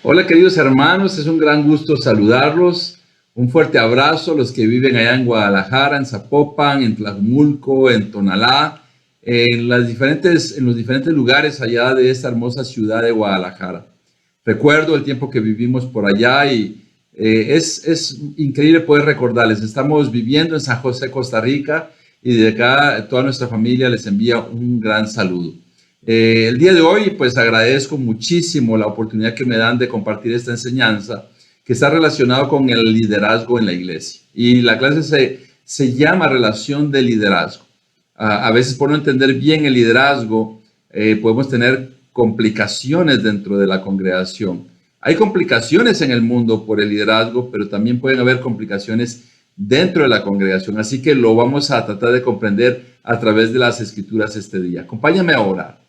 Hola queridos hermanos, es un gran gusto saludarlos. Un fuerte abrazo a los que viven allá en Guadalajara, en Zapopan, en Tlajumulco, en Tonalá, en los diferentes lugares allá de esta hermosa ciudad de Guadalajara. Recuerdo el tiempo que vivimos por allá y es increíble poder recordarles. Estamos viviendo en San José, Costa Rica, y de acá toda nuestra familia les envía un gran saludo. El día de hoy, pues agradezco muchísimo la oportunidad que me dan de compartir esta enseñanza que está relacionado con el liderazgo en la iglesia. Y la clase se llama Relación de Liderazgo. A veces por no entender bien el liderazgo, podemos tener complicaciones dentro de la congregación. Hay complicaciones en el mundo por el liderazgo, pero también pueden haber complicaciones dentro de la congregación. Así que lo vamos a tratar de comprender a través de las escrituras este día. Acompáñame a orar.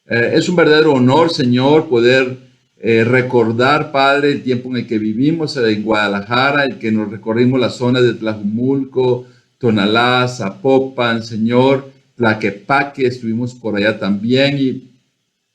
Es un verdadero honor, Señor, poder recordar, Padre, el tiempo en el que vivimos en Guadalajara, el que nos recorrimos la zona de Tlajumulco, Tonalá, Zapopan, Señor, Tlaquepaque, estuvimos por allá también y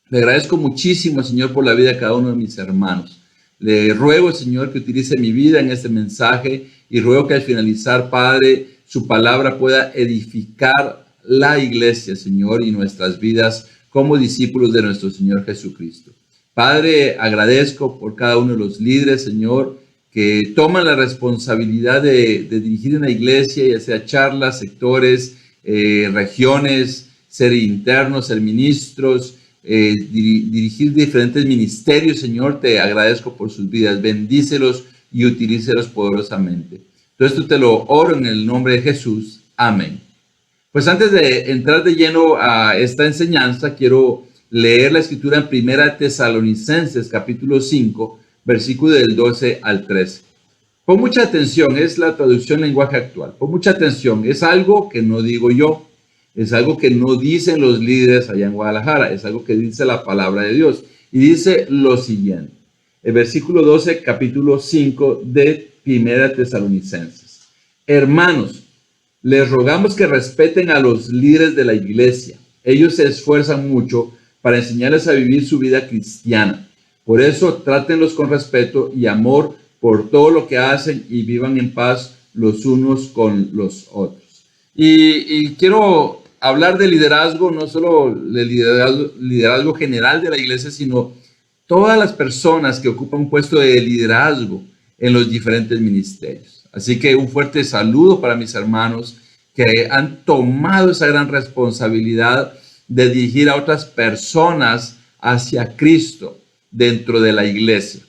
le agradezco muchísimo, Señor, por la vida de cada uno de mis hermanos. Le ruego, Señor, que utilice mi vida en este mensaje y ruego que al finalizar, Padre, su palabra pueda edificar la iglesia, Señor, y nuestras vidas como discípulos de nuestro Señor Jesucristo. Padre, agradezco por cada uno de los líderes, Señor, que toman la responsabilidad de dirigir una iglesia, ya sea charlas, sectores, regiones, ser internos, ser ministros, dirigir diferentes ministerios, Señor. Te agradezco por sus vidas. Bendícelos y utilícelos poderosamente. Todo esto te lo oro en el nombre de Jesús. Amén. Pues antes de entrar de lleno a esta enseñanza, quiero leer la escritura en Primera Tesalonicenses, capítulo 5, versículo del 12 al 13. Pon mucha atención, es la traducción lenguaje actual. Pon mucha atención, es algo que no digo yo, es algo que no dicen los líderes allá en Guadalajara, es algo que dice la palabra de Dios. Y dice lo siguiente, el versículo 12, capítulo 5 de Primera Tesalonicenses. Hermanos, les rogamos que respeten a los líderes de la iglesia. Ellos se esfuerzan mucho para enseñarles a vivir su vida cristiana. Por eso, trátenlos con respeto y amor por todo lo que hacen y vivan en paz los unos con los otros. Y quiero hablar de liderazgo, no solo del liderazgo general de la iglesia, sino todas las personas que ocupan un puesto de liderazgo en los diferentes ministerios. Así que un fuerte saludo para mis hermanos que han tomado esa gran responsabilidad de dirigir a otras personas hacia Cristo dentro de la iglesia.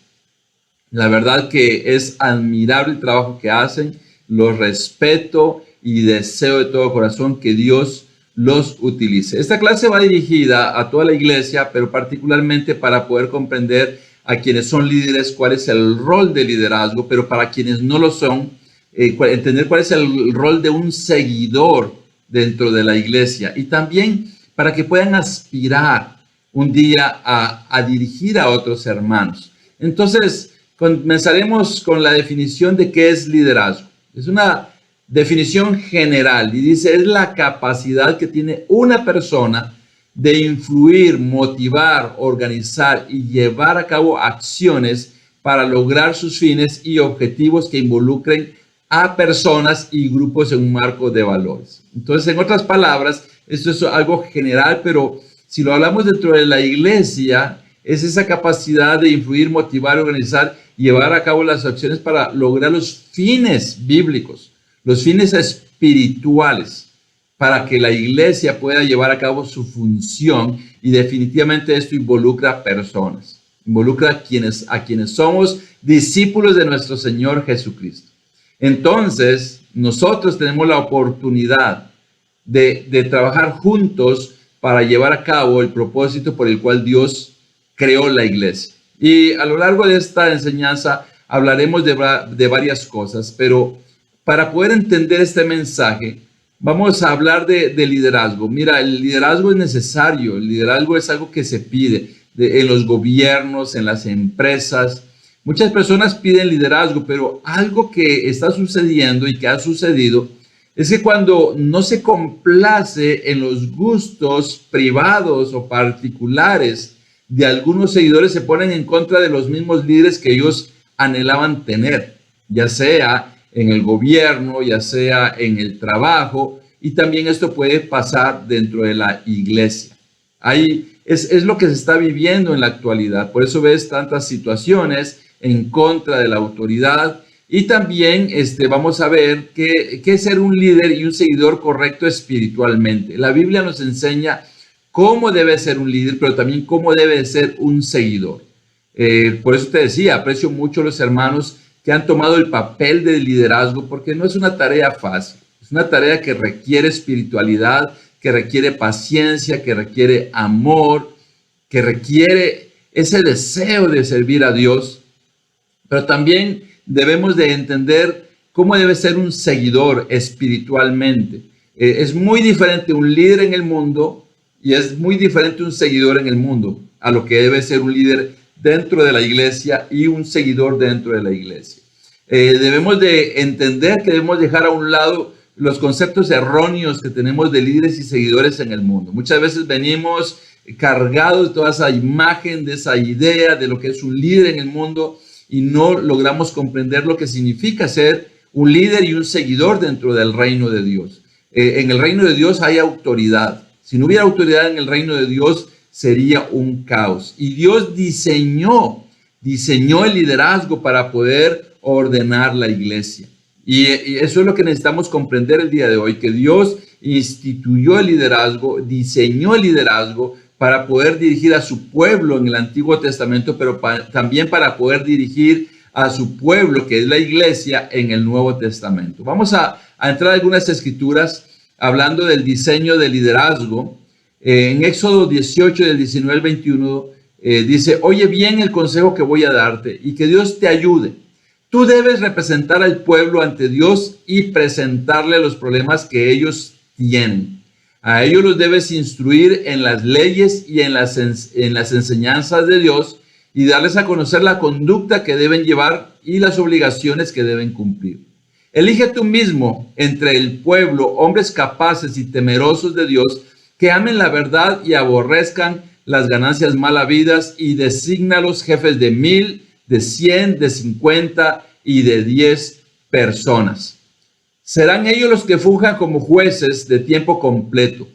La verdad que es admirable el trabajo que hacen, los respeto y deseo de todo corazón que Dios los utilice. Esta clase va dirigida a toda la iglesia, pero particularmente para poder comprender a quienes son líderes cuál es el rol de liderazgo, pero para quienes no lo son, entender cuál es el rol de un seguidor dentro de la iglesia y también para que puedan aspirar un día a dirigir a otros hermanos. Entonces, comenzaremos con la definición de qué es liderazgo. Es una definición general y dice, es la capacidad que tiene una persona de influir, motivar, organizar y llevar a cabo acciones para lograr sus fines y objetivos que involucren a personas y grupos en un marco de valores. Entonces, en otras palabras, esto es algo general, pero si lo hablamos dentro de la iglesia, es esa capacidad de influir, motivar, organizar y llevar a cabo las acciones para lograr los fines bíblicos, los fines espirituales, para que la iglesia pueda llevar a cabo su función. Y definitivamente esto involucra personas, involucra a quienes somos discípulos de nuestro Señor Jesucristo. Entonces, nosotros tenemos la oportunidad de trabajar juntos para llevar a cabo el propósito por el cual Dios creó la iglesia. Y a lo largo de esta enseñanza hablaremos de varias cosas, pero para poder entender este mensaje, vamos a hablar de liderazgo. Mira, el liderazgo es necesario, el liderazgo es algo que se pide en los gobiernos, en las empresas. Muchas personas piden liderazgo, pero algo que está sucediendo y que ha sucedido es que cuando no se complace en los gustos privados o particulares de algunos seguidores se ponen en contra de los mismos líderes que ellos anhelaban tener, ya sea en el gobierno, ya sea en el trabajo, y también esto puede pasar dentro de la iglesia. Ahí es lo que se está viviendo en la actualidad. Por eso ves tantas situaciones en contra de la autoridad. Y también vamos a ver qué es ser un líder y un seguidor correcto espiritualmente. La Biblia nos enseña cómo debe ser un líder, pero también cómo debe ser un seguidor. Por eso te decía, aprecio mucho a los hermanos que han tomado el papel de liderazgo, porque no es una tarea fácil. Es una tarea que requiere espiritualidad, que requiere paciencia, que requiere amor, que requiere ese deseo de servir a Dios. Pero también debemos de entender cómo debe ser un seguidor espiritualmente. Es muy diferente un líder en el mundo y es muy diferente un seguidor en el mundo a lo que debe ser un líder dentro de la iglesia y un seguidor dentro de la iglesia. Debemos de entender que debemos dejar a un lado los conceptos erróneos que tenemos de líderes y seguidores en el mundo. Muchas veces venimos cargados de toda esa imagen, de esa idea de lo que es un líder en el mundo y no logramos comprender lo que significa ser un líder y un seguidor dentro del reino de Dios. En el reino de Dios hay autoridad. Si no hubiera autoridad en el reino de Dios, sería un caos. Y Dios diseñó el liderazgo para poder ordenar la iglesia. Y eso es lo que necesitamos comprender el día de hoy, que Dios instituyó el liderazgo, diseñó el liderazgo para poder dirigir a su pueblo en el Antiguo Testamento, pero también para poder dirigir a su pueblo, que es la iglesia, en el Nuevo Testamento. Vamos a entrar a algunas escrituras hablando del diseño del liderazgo. En Éxodo 18, del 19 al 21, dice, oye bien el consejo que voy a darte y que Dios te ayude. Tú debes representar al pueblo ante Dios y presentarle los problemas que ellos tienen. A ellos los debes instruir en las leyes y en las enseñanzas de Dios y darles a conocer la conducta que deben llevar y las obligaciones que deben cumplir. Elige tú mismo entre el pueblo hombres capaces y temerosos de Dios que amen la verdad y aborrezcan las ganancias mal habidas y desígnalos jefes de 1000, de 100, de 50 y de 10 personas. Serán ellos los que funjan como jueces de tiempo completo,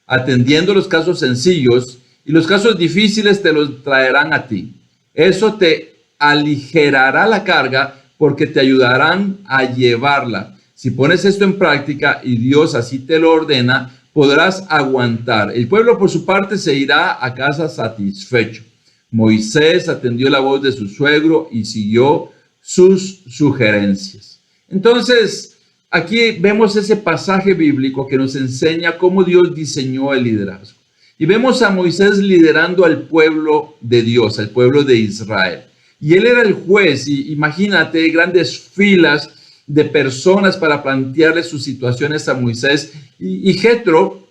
atendiendo los casos sencillos y los casos difíciles te los traerán a ti. Eso te aligerará la carga porque te ayudarán a llevarla. Si pones esto en práctica y Dios así te lo ordena, podrás aguantar. El pueblo por su parte se irá a casa satisfecho. Moisés atendió la voz de su suegro y siguió sus sugerencias. Entonces, aquí vemos ese pasaje bíblico que nos enseña cómo Dios diseñó el liderazgo. Y vemos a Moisés liderando al pueblo de Dios, al pueblo de Israel. Y él era el juez, y imagínate grandes filas de personas para plantearle sus situaciones a Moisés. Y Jetro,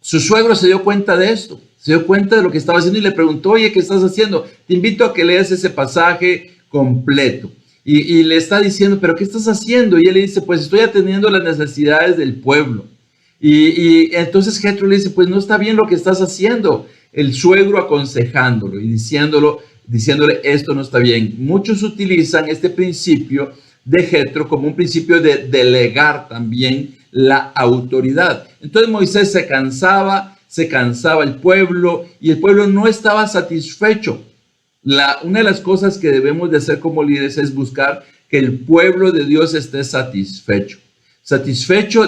su suegro, se dio cuenta de esto. Se dio cuenta de lo que estaba haciendo y le preguntó, oye, ¿qué estás haciendo? Te invito a que leas ese pasaje completo. Y le está diciendo, ¿pero qué estás haciendo? Y él le dice, pues estoy atendiendo las necesidades del pueblo. Y entonces Jetro le dice, pues no está bien lo que estás haciendo. El suegro aconsejándolo y diciéndole, esto no está bien. Muchos utilizan este principio de Jetro como un principio de delegar también la autoridad. Entonces Moisés se cansaba el pueblo y el pueblo no estaba satisfecho. Una de las cosas que debemos de hacer como líderes es buscar que el pueblo de Dios esté satisfecho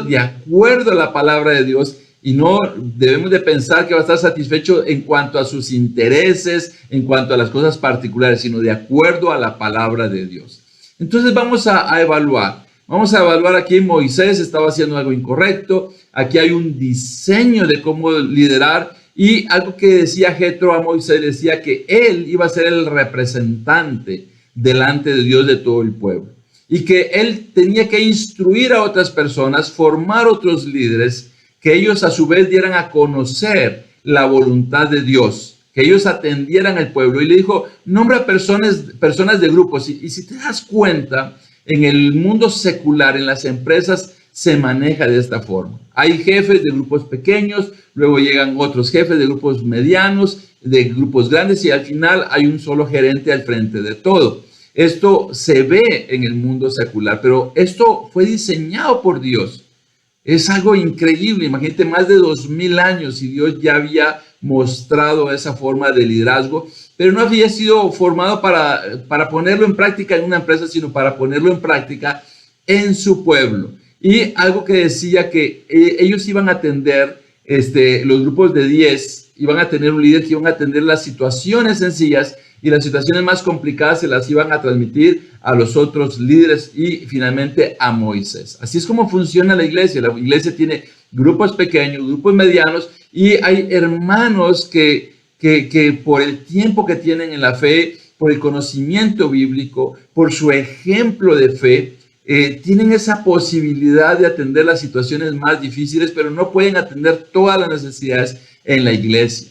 de acuerdo a la palabra de Dios, y no debemos de pensar que va a estar satisfecho en cuanto a sus intereses, en cuanto a las cosas particulares, sino de acuerdo a la palabra de Dios. Entonces vamos a evaluar. Vamos a evaluar aquí. Moisés estaba haciendo algo incorrecto. Aquí hay un diseño de cómo liderar. Y algo que decía Jetro a Moisés, decía que él iba a ser el representante delante de Dios de todo el pueblo. Y que él tenía que instruir a otras personas, formar otros líderes, que ellos a su vez dieran a conocer la voluntad de Dios, que ellos atendieran al pueblo. Y le dijo, nombra personas de grupos. Y si te das cuenta, en el mundo secular, en las empresas, se maneja de esta forma. Hay jefes de grupos pequeños, luego llegan otros jefes de grupos medianos, de grupos grandes y al final hay un solo gerente al frente de todo. Esto se ve en el mundo secular, pero esto fue diseñado por Dios. Es algo increíble. Imagínate, más de 2000 años y Dios ya había mostrado esa forma de liderazgo, pero no había sido formado para ponerlo en práctica en una empresa, sino para ponerlo en práctica en su pueblo. Y algo que decía que ellos iban a atender, los grupos de 10, iban a tener un líder que iban a atender las situaciones sencillas y las situaciones más complicadas se las iban a transmitir a los otros líderes y finalmente a Moisés. Así es como funciona la iglesia. La iglesia tiene grupos pequeños, grupos medianos y hay hermanos que por el tiempo que tienen en la fe, por el conocimiento bíblico, por su ejemplo de fe, tienen esa posibilidad de atender las situaciones más difíciles, pero no pueden atender todas las necesidades en la iglesia.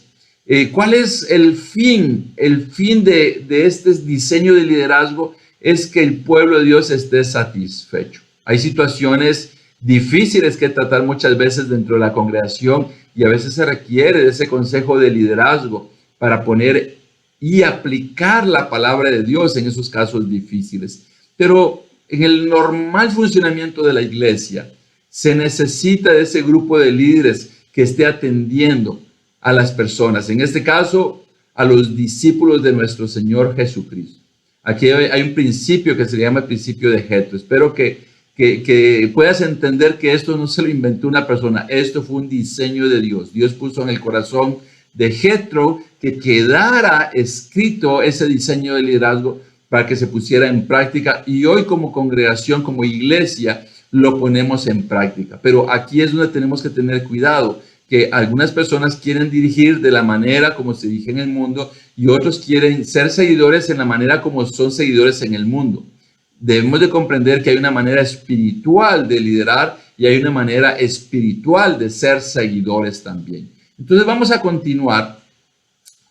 ¿Cuál es el fin? El fin de este diseño de liderazgo es que el pueblo de Dios esté satisfecho. Hay situaciones difíciles que tratar muchas veces dentro de la congregación y a veces se requiere de ese consejo de liderazgo para poner y aplicar la palabra de Dios en esos casos difíciles. Pero en el normal funcionamiento de la iglesia se necesita de ese grupo de líderes que esté atendiendo a las personas, en este caso a los discípulos de nuestro Señor Jesucristo. Aquí hay un principio que se llama el principio de Jetro. Espero que puedas entender que esto no se lo inventó una persona, esto fue un diseño de Dios. Dios puso en el corazón de Jetro que quedara escrito ese diseño de liderazgo para que se pusiera en práctica y hoy como congregación, como iglesia, lo ponemos en práctica. Pero aquí es donde tenemos que tener cuidado, que algunas personas quieren dirigir de la manera como se dirige en el mundo y otros quieren ser seguidores en la manera como son seguidores en el mundo. Debemos de comprender que hay una manera espiritual de liderar y hay una manera espiritual de ser seguidores también. Entonces vamos a continuar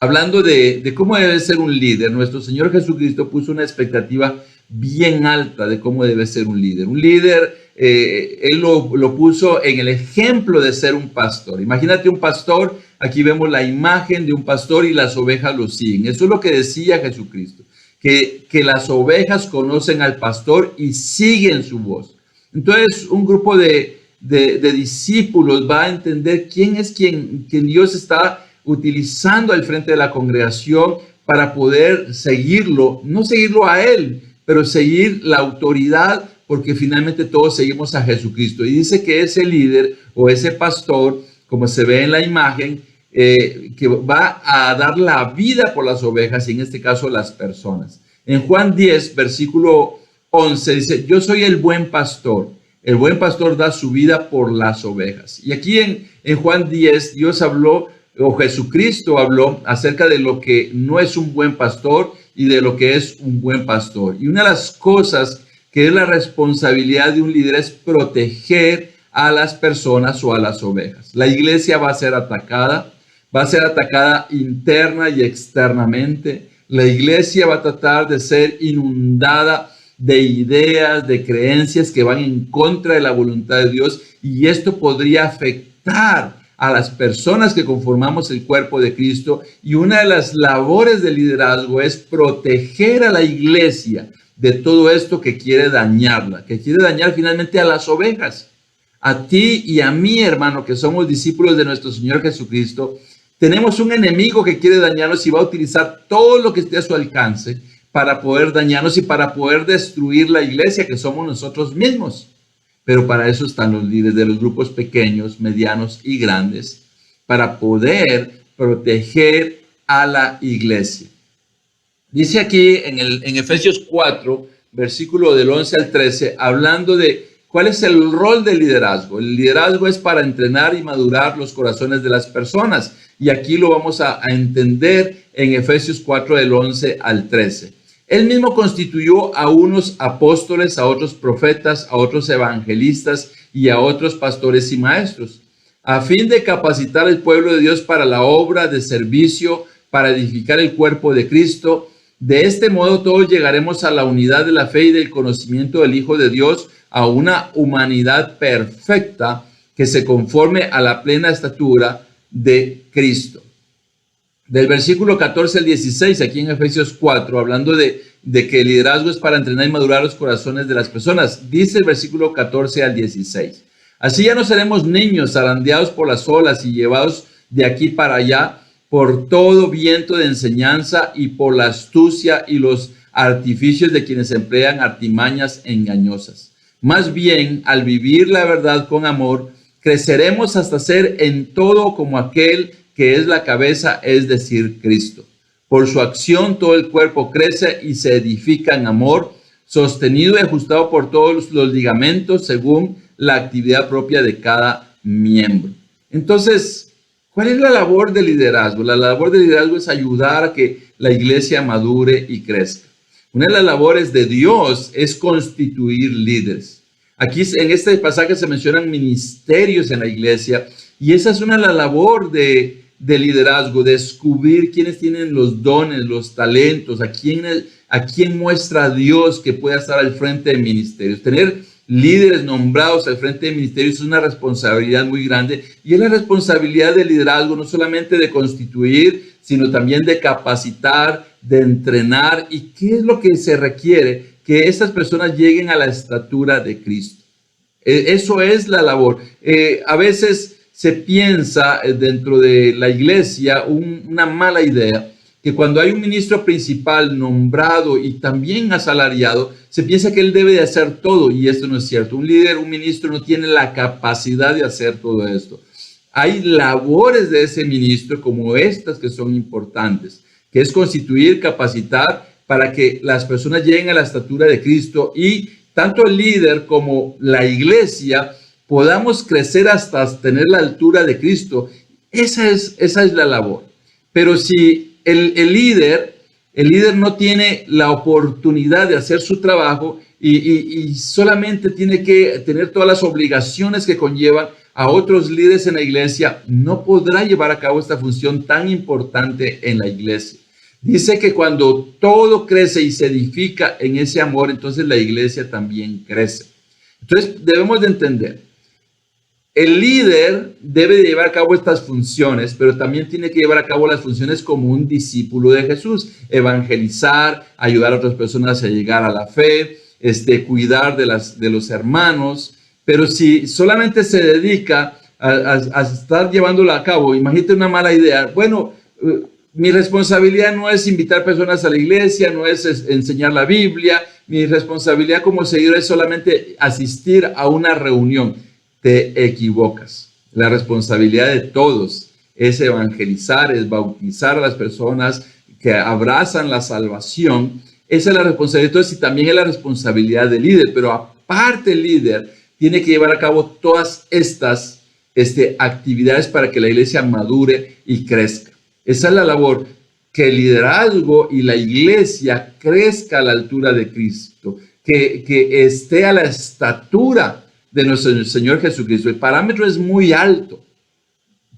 hablando de cómo debe ser un líder. Nuestro Señor Jesucristo puso una expectativa bien alta de cómo debe ser un líder. Un líder, Él lo puso en el ejemplo de ser un pastor. Imagínate un pastor, aquí vemos la imagen de un pastor y las ovejas lo siguen. Eso es lo que decía Jesucristo, que las ovejas conocen al pastor y siguen su voz. Entonces, un grupo de discípulos va a entender quién es quien Dios está utilizando al frente de la congregación para poder seguirlo, no seguirlo a él, pero seguir la autoridad, porque finalmente todos seguimos a Jesucristo. Y dice que ese líder o ese pastor, como se ve en la imagen, que va a dar la vida por las ovejas, y en este caso las personas. En Juan 10, versículo 11, dice, yo soy el buen pastor. El buen pastor da su vida por las ovejas. Y aquí en Juan 10, Dios habló, o Jesucristo habló acerca de lo que no es un buen pastor y de lo que es un buen pastor. Y una de las cosas que es la responsabilidad de un líder es proteger a las personas o a las ovejas. La iglesia va a ser atacada interna y externamente. La iglesia va a tratar de ser inundada de ideas, de creencias que van en contra de la voluntad de Dios, y esto podría afectar a las personas que conformamos el cuerpo de Cristo. Y una de las labores del liderazgo es proteger a la iglesia de todo esto que quiere dañarla, que quiere dañar finalmente a las ovejas. A ti y a mí, hermano, que somos discípulos de nuestro Señor Jesucristo, tenemos un enemigo que quiere dañarnos y va a utilizar todo lo que esté a su alcance para poder dañarnos y para poder destruir la iglesia que somos nosotros mismos. Pero para eso están los líderes de los grupos pequeños, medianos y grandes, para poder proteger a la iglesia. Dice aquí en Efesios 4, versículo del 11 al 13, hablando de cuál es el rol del liderazgo. El liderazgo es para entrenar y madurar los corazones de las personas. Y aquí lo vamos a entender en Efesios 4, del 11 al 13. Él mismo constituyó a unos apóstoles, a otros profetas, a otros evangelistas y a otros pastores y maestros, a fin de capacitar al pueblo de Dios para la obra de servicio, para edificar el cuerpo de Cristo. De este modo todos llegaremos a la unidad de la fe y del conocimiento del Hijo de Dios, a una humanidad perfecta que se conforme a la plena estatura de Cristo. Del versículo 14 al 16, aquí en Efesios 4, hablando de que el liderazgo es para entrenar y madurar los corazones de las personas, dice el versículo 14 al 16. Así ya no seremos niños zarandeados por las olas y llevados de aquí para allá por todo viento de enseñanza y por la astucia y los artificios de quienes emplean artimañas engañosas. Más bien, al vivir la verdad con amor, creceremos hasta ser en todo como aquel que es la cabeza, es decir, Cristo. Por su acción todo el cuerpo crece y se edifica en amor, sostenido y ajustado por todos los ligamentos según la actividad propia de cada miembro. Entonces, ¿cuál es la labor del liderazgo? La labor del liderazgo es ayudar a que la iglesia madure y crezca. Una de las labores de Dios es constituir líderes. Aquí en este pasaje se mencionan ministerios en la iglesia y esa es una de las labores de liderazgo, descubrir quiénes tienen los dones, los talentos, a quién muestra Dios que pueda estar al frente de ministerios. Tener líderes nombrados al frente de ministerios es una responsabilidad muy grande y es la responsabilidad del liderazgo no solamente de constituir, sino también de capacitar, de entrenar. ¿Y qué es lo que se requiere? Que estas personas lleguen a la estatura de Cristo. Eso es la labor. A veces se piensa dentro de la iglesia una mala idea, que cuando hay un ministro principal nombrado y también asalariado, se piensa que él debe de hacer todo y esto no es cierto. Un líder, un ministro no tiene la capacidad de hacer todo esto. Hay labores de ese ministro como estas que son importantes, que es constituir, capacitar para que las personas lleguen a la estatura de Cristo y tanto el líder como la iglesia podamos crecer hasta tener la altura de Cristo. Esa es la labor. Pero si el líder no tiene la oportunidad de hacer su trabajo y solamente tiene que tener todas las obligaciones que conllevan a otros líderes en la iglesia, no podrá llevar a cabo esta función tan importante en la iglesia. Dice que cuando todo crece y se edifica en ese amor, entonces la iglesia también crece. Entonces debemos de entender, el líder debe de llevar a cabo estas funciones, pero también tiene que llevar a cabo las funciones como un discípulo de Jesús, evangelizar, ayudar a otras personas a llegar a la fe, cuidar de los hermanos. Pero si solamente se dedica a estar llevándola a cabo, imagínate una mala idea. Bueno, mi responsabilidad no es invitar personas a la iglesia, no es enseñar la Biblia. Mi responsabilidad como seguidor es solamente asistir a una reunión. Te equivocas. La responsabilidad de todos es evangelizar, es bautizar a las personas que abrazan la salvación. Esa es la responsabilidad de todos y también es la responsabilidad del líder. Pero aparte el líder tiene que llevar a cabo todas estas actividades para que la iglesia madure y crezca. Esa es la labor, que el liderazgo y la iglesia crezca a la altura de Cristo, que esté a la estatura de nuestro Señor Jesucristo. El parámetro es muy alto,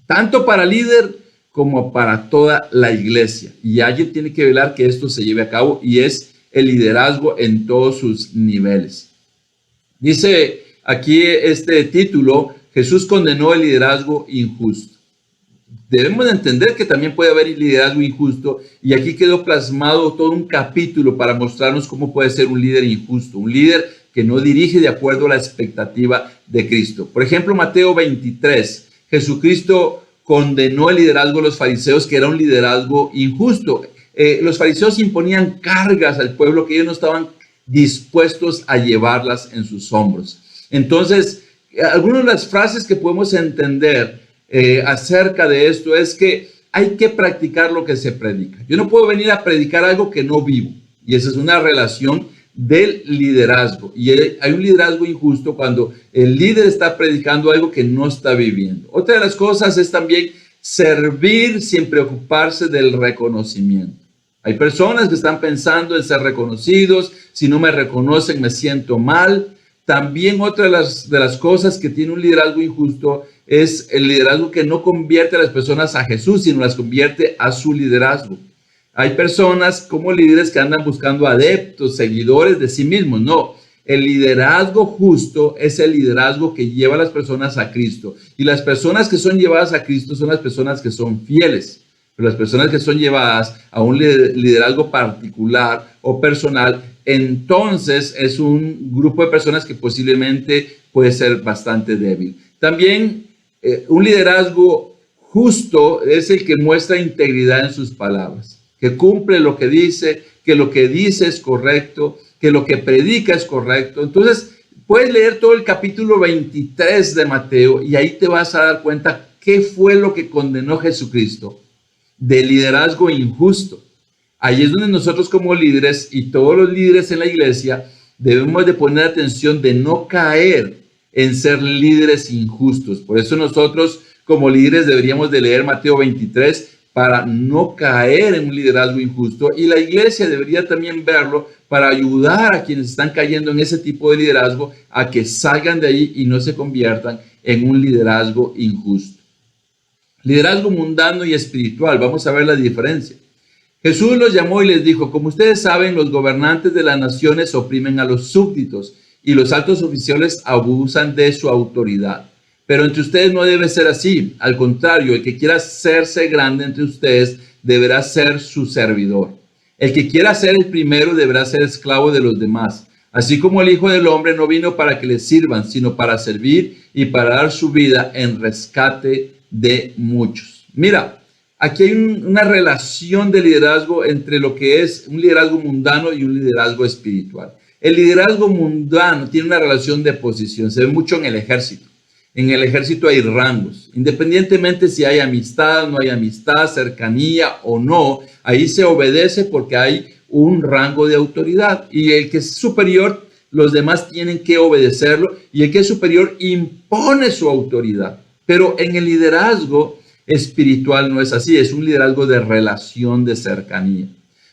tanto para el líder como para toda la iglesia. Y alguien tiene que velar que esto se lleve a cabo y es el liderazgo en todos sus niveles. Dice aquí este título, Jesús condenó el liderazgo injusto. Debemos de entender que también puede haber liderazgo injusto y aquí quedó plasmado todo un capítulo para mostrarnos cómo puede ser un líder injusto, un líder que no dirige de acuerdo a la expectativa de Cristo. Por ejemplo, Mateo 23, Jesucristo condenó el liderazgo de los fariseos, que era un liderazgo injusto. Los fariseos imponían cargas al pueblo que ellos no estaban dispuestos a llevarlas en sus hombros. Entonces, algunas de las frases que podemos entender acerca de esto es que hay que practicar lo que se predica. Yo no puedo venir a predicar algo que no vivo. Y esa es una relación del liderazgo. Y hay un liderazgo injusto cuando el líder está predicando algo que no está viviendo. Otra de las cosas es también servir sin preocuparse del reconocimiento. Hay personas que están pensando en ser reconocidos. Si no me reconocen, me siento mal. También otra de las cosas que tiene un liderazgo injusto es el liderazgo que no convierte a las personas a Jesús, sino las convierte a su liderazgo. Hay personas como líderes que andan buscando adeptos, seguidores de sí mismos. No, el liderazgo justo es el liderazgo que lleva a las personas a Cristo. Y las personas que son llevadas a Cristo son las personas que son fieles. Pero las personas que son llevadas a un liderazgo particular o personal, entonces es un grupo de personas que posiblemente puede ser bastante débil. También un liderazgo justo es el que muestra integridad en sus palabras, que cumple lo que dice, que lo que dice es correcto, que lo que predica es correcto. Entonces, puedes leer todo el capítulo 23 de Mateo y ahí te vas a dar cuenta qué fue lo que condenó Jesucristo de liderazgo injusto. Ahí es donde nosotros como líderes y todos los líderes en la iglesia debemos de poner atención de no caer en ser líderes injustos. Por eso nosotros como líderes deberíamos de leer Mateo 23 para no caer en un liderazgo injusto, y la iglesia debería también verlo para ayudar a quienes están cayendo en ese tipo de liderazgo a que salgan de ahí y no se conviertan en un liderazgo injusto. Liderazgo mundano y espiritual, vamos a ver la diferencia. Jesús los llamó y les dijo: como ustedes saben, los gobernantes de las naciones oprimen a los súbditos y los altos oficiales abusan de su autoridad. Pero entre ustedes no debe ser así. Al contrario, el que quiera hacerse grande entre ustedes deberá ser su servidor. El que quiera ser el primero deberá ser esclavo de los demás. Así como el Hijo del Hombre no vino para que le sirvan, sino para servir y para dar su vida en rescate de muchos. Mira, aquí hay una relación de liderazgo entre lo que es un liderazgo mundano y un liderazgo espiritual. El liderazgo mundano tiene una relación de posición. Se ve mucho en el ejército. En el ejército hay rangos, independientemente si hay amistad, no hay amistad, cercanía o no, ahí se obedece porque hay un rango de autoridad, y el que es superior, los demás tienen que obedecerlo, y el que es superior impone su autoridad. Pero en el liderazgo espiritual no es así, es un liderazgo de relación, de cercanía.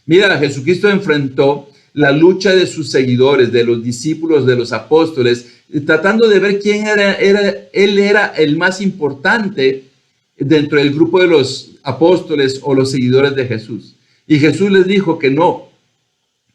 Mira, Jesucristo enfrentó la lucha de sus seguidores, de los discípulos, de los apóstoles, tratando de ver quién él era el más importante dentro del grupo de los apóstoles o los seguidores de Jesús. Y Jesús les dijo que no,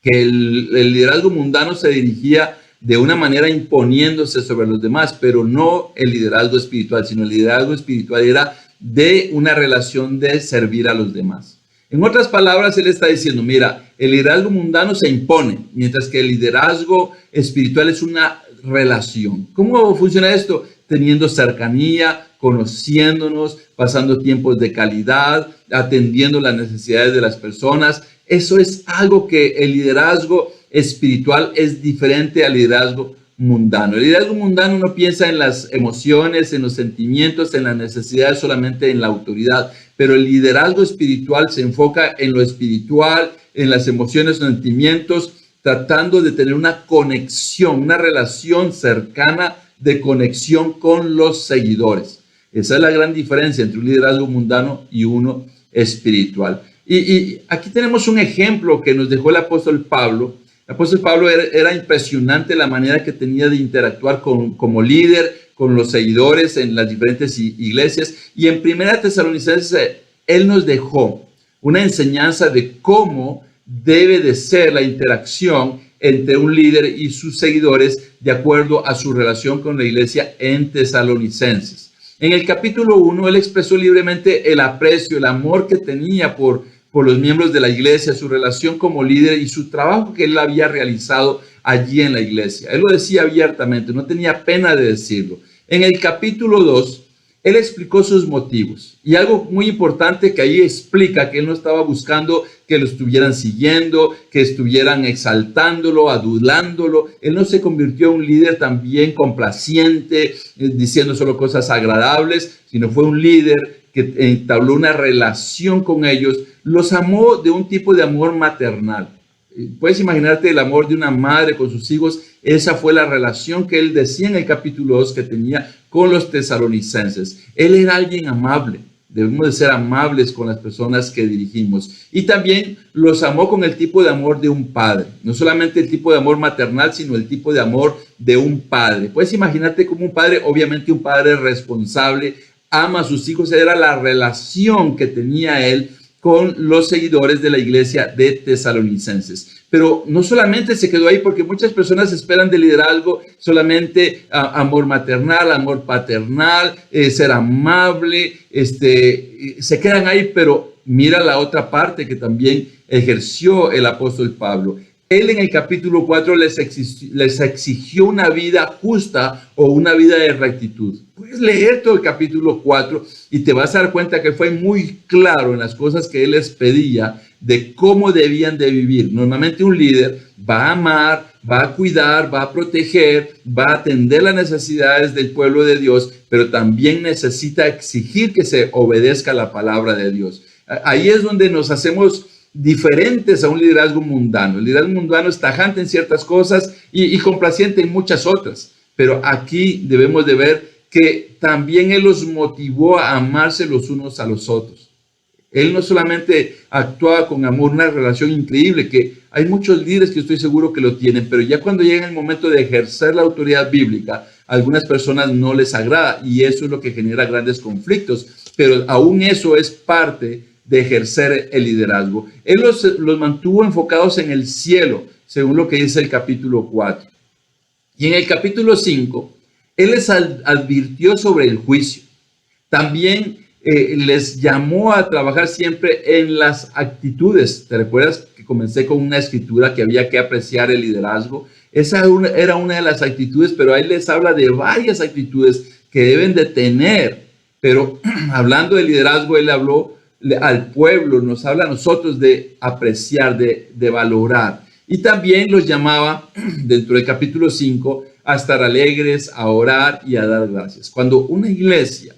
que el liderazgo mundano se dirigía de una manera imponiéndose sobre los demás, pero no el liderazgo espiritual, sino el liderazgo espiritual era de una relación de servir a los demás. En otras palabras, él está diciendo, mira, el liderazgo mundano se impone, mientras que el liderazgo espiritual es una relación. ¿Cómo funciona esto? Teniendo cercanía, conociéndonos, pasando tiempos de calidad, atendiendo las necesidades de las personas. Eso es algo que el liderazgo espiritual es diferente al liderazgo mundano. El liderazgo mundano no piensa en las emociones, en los sentimientos, en las necesidades, solamente en la autoridad. Pero el liderazgo espiritual se enfoca en lo espiritual, en las emociones, sentimientos, tratando de tener una conexión, una relación cercana de conexión con los seguidores. Esa es la gran diferencia entre un liderazgo mundano y uno espiritual. Y aquí tenemos un ejemplo que nos dejó el apóstol Pablo. El apóstol Pablo era impresionante la manera que tenía de interactuar como líder, con los seguidores en las diferentes iglesias. Y en 1 Tesalonicenses, él nos dejó una enseñanza de cómo debe de ser la interacción entre un líder y sus seguidores de acuerdo a su relación con la iglesia en Tesalonicenses. En el capítulo 1, él expresó libremente el aprecio, el amor que tenía por los miembros de la iglesia, su relación como líder y su trabajo que él había realizado allí en la iglesia. Él lo decía abiertamente, no tenía pena de decirlo. En el capítulo 2, él explicó sus motivos, y algo muy importante que ahí explica que él no estaba buscando que lo estuvieran siguiendo, que estuvieran exaltándolo, adulándolo. Él no se convirtió en un líder también complaciente, diciendo solo cosas agradables, sino fue un líder que entabló una relación con ellos, los amó de un tipo de amor maternal. Puedes imaginarte el amor de una madre con sus hijos. Esa fue la relación que él decía en el capítulo 2 que tenía con los tesalonicenses. Él era alguien amable. Debemos de ser amables con las personas que dirigimos. Y también los amó con el tipo de amor de un padre. No solamente el tipo de amor maternal, sino el tipo de amor de un padre. Puedes imaginarte como un padre, obviamente un padre responsable, ama a sus hijos. Era la relación que tenía él con los seguidores de la iglesia de Tesalonicenses. pero no solamente se quedó ahí, porque muchas personas esperan del liderazgo solamente amor maternal, amor paternal, ser amable, se quedan ahí, pero mira la otra parte que también ejerció el apóstol Pablo. Él en el capítulo 4 les exigió una vida justa o una vida de rectitud. Puedes leer todo el capítulo 4 y te vas a dar cuenta que fue muy claro en las cosas que él les pedía de cómo debían de vivir. Normalmente un líder va a amar, va a cuidar, va a proteger, va a atender las necesidades del pueblo de Dios, pero también necesita exigir que se obedezca la palabra de Dios. Ahí es donde nos hacemos diferentes a un liderazgo mundano. El liderazgo mundano es tajante en ciertas cosas y complaciente en muchas otras, pero aquí debemos de ver que también Él los motivó a amarse los unos a los otros. Él no solamente actuaba con amor, una relación increíble, que hay muchos líderes que estoy seguro que lo tienen, pero ya cuando llega el momento de ejercer la autoridad bíblica, a algunas personas no les agrada y eso es lo que genera grandes conflictos, pero aún eso es parte de ejercer el liderazgo. Él los mantuvo enfocados en el cielo, según lo que dice el capítulo 4. Y en el capítulo 5, Él les advirtió sobre el juicio. También les llamó a trabajar siempre en las actitudes. ¿Te recuerdas que comencé con una escritura que había que apreciar el liderazgo? Esa era una de las actitudes, pero ahí les habla de varias actitudes que deben de tener. Pero hablando de liderazgo, Él habló al pueblo, nos habla a nosotros de apreciar, de valorar. Y también los llamaba, dentro del capítulo 5, a estar alegres, a orar y a dar gracias. Cuando una iglesia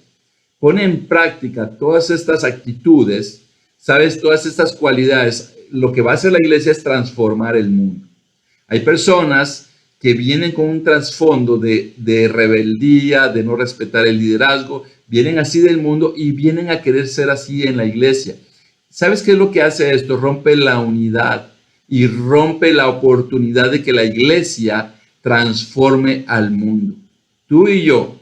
pone en práctica todas estas actitudes, sabes, todas estas cualidades, lo que va a hacer la iglesia es transformar el mundo. Hay personas que vienen con un trasfondo de rebeldía, de no respetar el liderazgo, vienen así del mundo y vienen a querer ser así en la iglesia. ¿Sabes qué es lo que hace esto? Rompe la unidad y rompe la oportunidad de que la iglesia transforme al mundo. Tú y yo,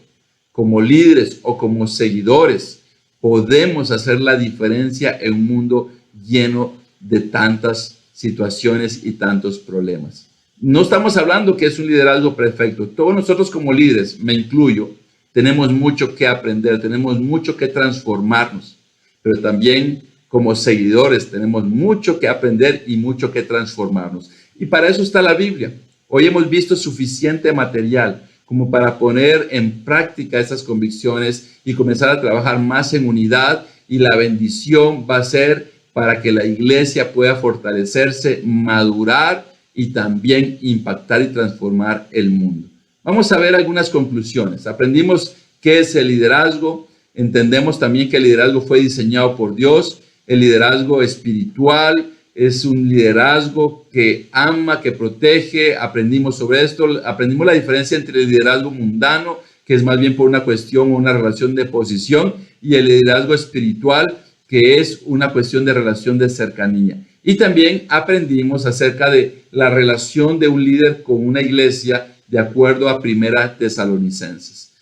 como líderes o como seguidores, podemos hacer la diferencia en un mundo lleno de tantas situaciones y tantos problemas. No estamos hablando que es un liderazgo perfecto. Todos nosotros como líderes, me incluyo, tenemos mucho que aprender, tenemos mucho que transformarnos, pero también como seguidores tenemos mucho que aprender y mucho que transformarnos. Y para eso está la Biblia. Hoy hemos visto suficiente material como para poner en práctica esas convicciones y comenzar a trabajar más en unidad, y la bendición va a ser para que la iglesia pueda fortalecerse, madurar y también impactar y transformar el mundo. Vamos a ver algunas conclusiones. Aprendimos qué es el liderazgo. Entendemos también que el liderazgo fue diseñado por Dios. El liderazgo espiritual es un liderazgo que ama, que protege. Aprendimos sobre esto. Aprendimos la diferencia entre el liderazgo mundano, que es más bien por una cuestión o una relación de posición, y el liderazgo espiritual, que es una cuestión de relación de cercanía. Y también aprendimos acerca de la relación de un líder con una iglesia de acuerdo a Primera Tesalonicenses.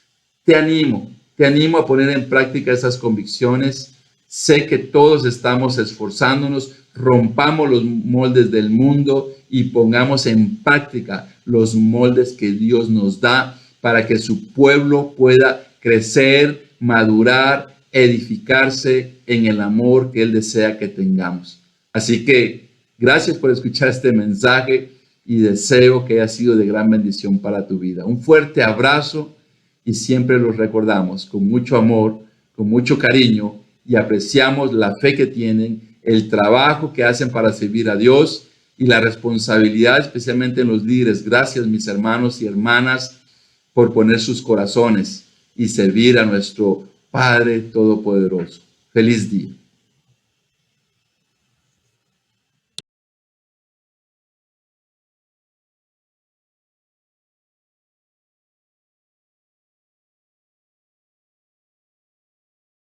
Te animo a poner en práctica esas convicciones. Sé que todos estamos esforzándonos, rompamos los moldes del mundo y pongamos en práctica los moldes que Dios nos da para que su pueblo pueda crecer, madurar, edificarse en el amor que Él desea que tengamos. Así que gracias por escuchar este mensaje y deseo que haya sido de gran bendición para tu vida. Un fuerte abrazo y siempre los recordamos con mucho amor, con mucho cariño, y apreciamos la fe que tienen, el trabajo que hacen para servir a Dios y la responsabilidad, especialmente en los líderes. Gracias, mis hermanos y hermanas, por poner sus corazones y servir a nuestro Padre Todopoderoso. Feliz día.